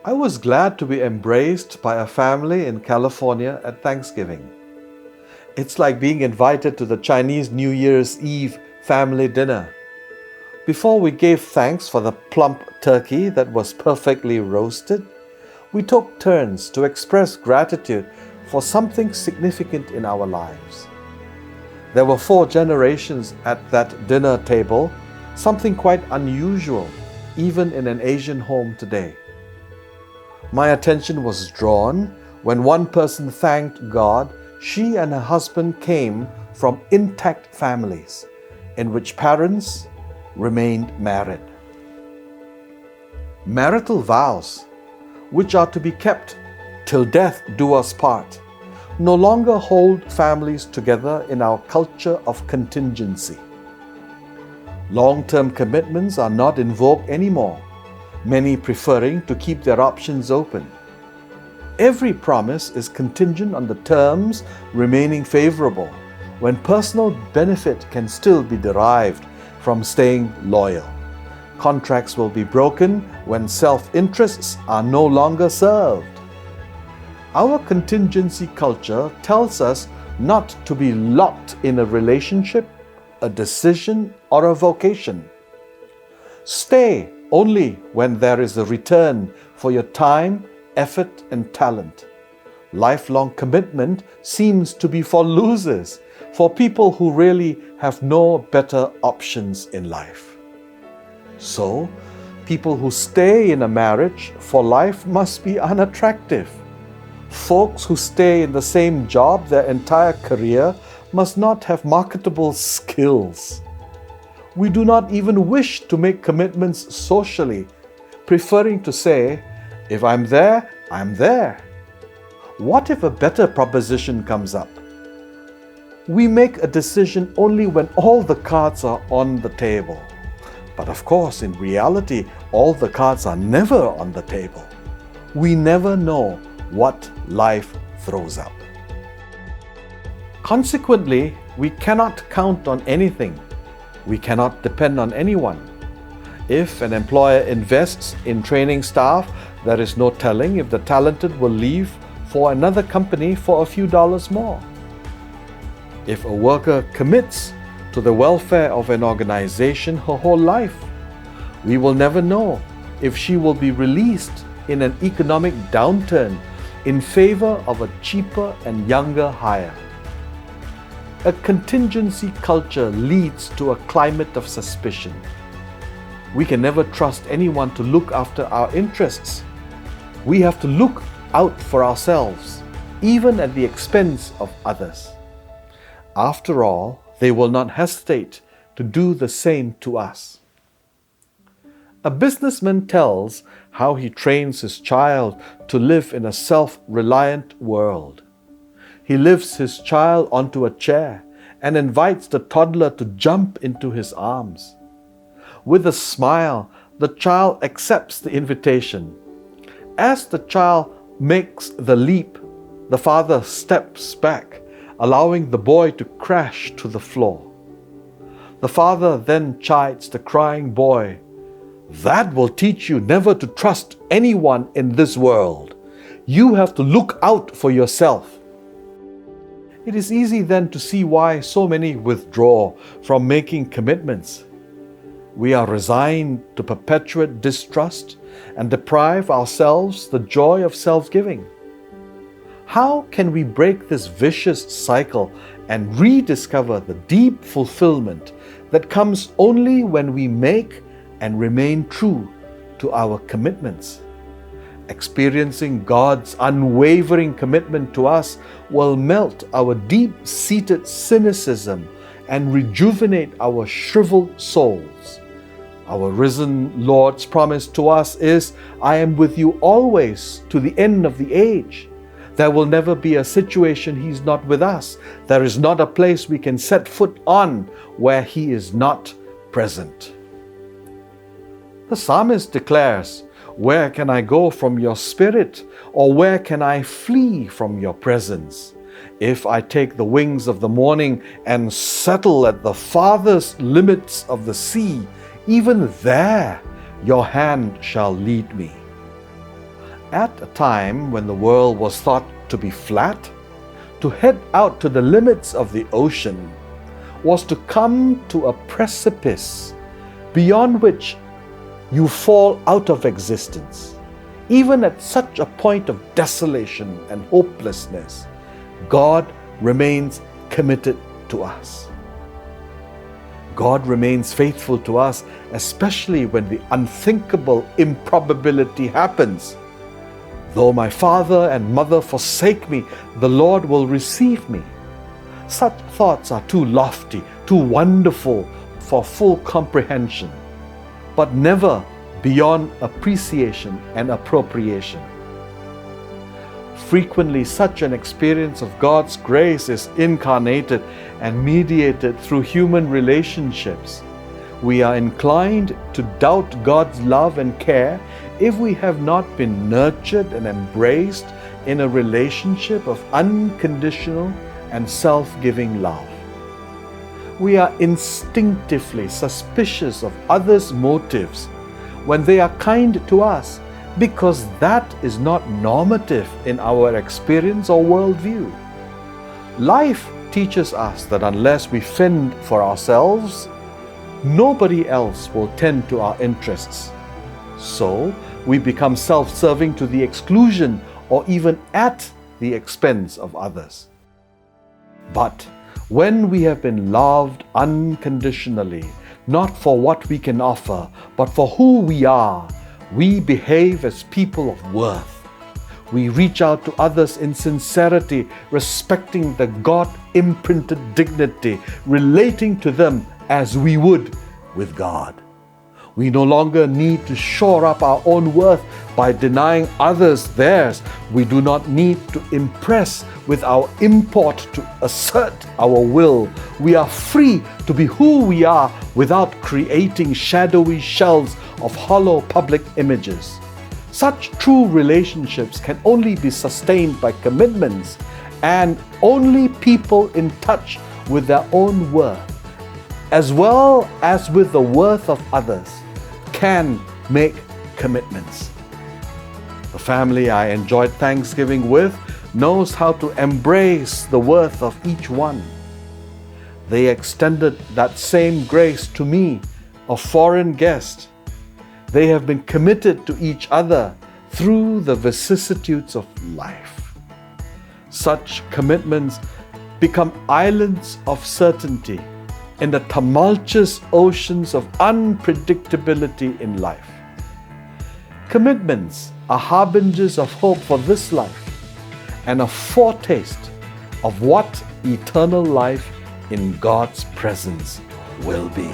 I was glad to be embraced by a family in California at Thanksgiving. It's like being invited to the Chinese New Year's Eve family dinner. Before we gave thanks for the plump turkey that was perfectly roasted, we took turns to express gratitude for something significant in our lives. There were 4 generations at that dinner table, something quite unusual, even in an Asian home today. My attention was drawn when one person thanked God she and her husband came from intact families in which parents remained married. Marital vows, which are to be kept till death do us part, no longer hold families together in our culture of contingency. Long-term commitments are not in vogue anymore, many preferring to keep their options open. Every promise is contingent on the terms remaining favorable, when personal benefit can still be derived from staying loyal. Contracts will be broken when self-interests are no longer served. Our contingency culture tells us not to be locked in a relationship, a decision, or a vocation. Stay only when there is a return for your time, effort, and talent. Lifelong commitment seems to be for losers, for people who really have no better options in life. So, people who stay in a marriage for life must be unattractive. Folks who stay in the same job their entire career must not have marketable skills. We do not even wish to make commitments socially, preferring to say, if I'm there, I'm there. What if a better proposition comes up? We make a decision only when all the cards are on the table. But of course, in reality, all the cards are never on the table. We never know what life throws up. Consequently, we cannot count on anything. We cannot depend on anyone. If an employer invests in training staff, there is no telling if the talented will leave for another company for a few dollars more. If a worker commits to the welfare of an organization her whole life, we will never know if she will be released in an economic downturn in favor of a cheaper and younger hire. A contingency culture leads to a climate of suspicion. We can never trust anyone to look after our interests. We have to look out for ourselves, even at the expense of others. After all, they will not hesitate to do the same to us. A businessman tells how he trains his child to live in a self-reliant world. He lifts his child onto a chair and invites the toddler to jump into his arms. With a smile, the child accepts the invitation. As the child makes the leap, the father steps back, allowing the boy to crash to the floor. The father then chides the crying boy, "That will teach you never to trust anyone in this world. You have to look out for yourself." It is easy then to see why so many withdraw from making commitments. We are resigned to perpetuate distrust and deprive ourselves the joy of self-giving. How can we break this vicious cycle and rediscover the deep fulfillment that comes only when we make and remain true to our commitments? Experiencing God's unwavering commitment to us will melt our deep-seated cynicism and rejuvenate our shriveled souls. Our risen Lord's promise to us is, "I am with you always to the end of the age." There will never be a situation He's not with us. There is not a place we can set foot on where He is not present. The psalmist declares, "Where can I go from your spirit? Or where can I flee from your presence? If I take the wings of the morning and settle at the farthest limits of the sea, even there your hand shall lead me." At a time when the world was thought to be flat, to head out to the limits of the ocean was to come to a precipice beyond which you fall out of existence. Even at such a point of desolation and hopelessness, God remains committed to us. God remains faithful to us, especially when the unthinkable improbability happens. Though my father and mother forsake me, the Lord will receive me. Such thoughts are too lofty, too wonderful for full comprehension, but never beyond appreciation and appropriation. Frequently, such an experience of God's grace is incarnated and mediated through human relationships. We are inclined to doubt God's love and care if we have not been nurtured and embraced in a relationship of unconditional and self-giving love. We are instinctively suspicious of others' motives when they are kind to us, because that is not normative in our experience or worldview. Life teaches us that unless we fend for ourselves, nobody else will tend to our interests. So, we become self-serving to the exclusion or even at the expense of others. But when we have been loved unconditionally, not for what we can offer, but for who we are, we behave as people of worth. We reach out to others in sincerity, respecting the God-imprinted dignity, relating to them as we would with God. We no longer need to shore up our own worth by denying others theirs. We do not need to impress with our import to assert our will. We are free to be who we are without creating shadowy shells of hollow public images. Such true relationships can only be sustained by commitments, and only people in touch with their own worth, as well as with the worth of others, can make commitments. The family I enjoyed Thanksgiving with knows how to embrace the worth of each one. They extended that same grace to me, a foreign guest. They have been committed to each other through the vicissitudes of life. Such commitments become islands of certainty in the tumultuous oceans of unpredictability in life. Commitments are harbingers of hope for this life and a foretaste of what eternal life in God's presence will be.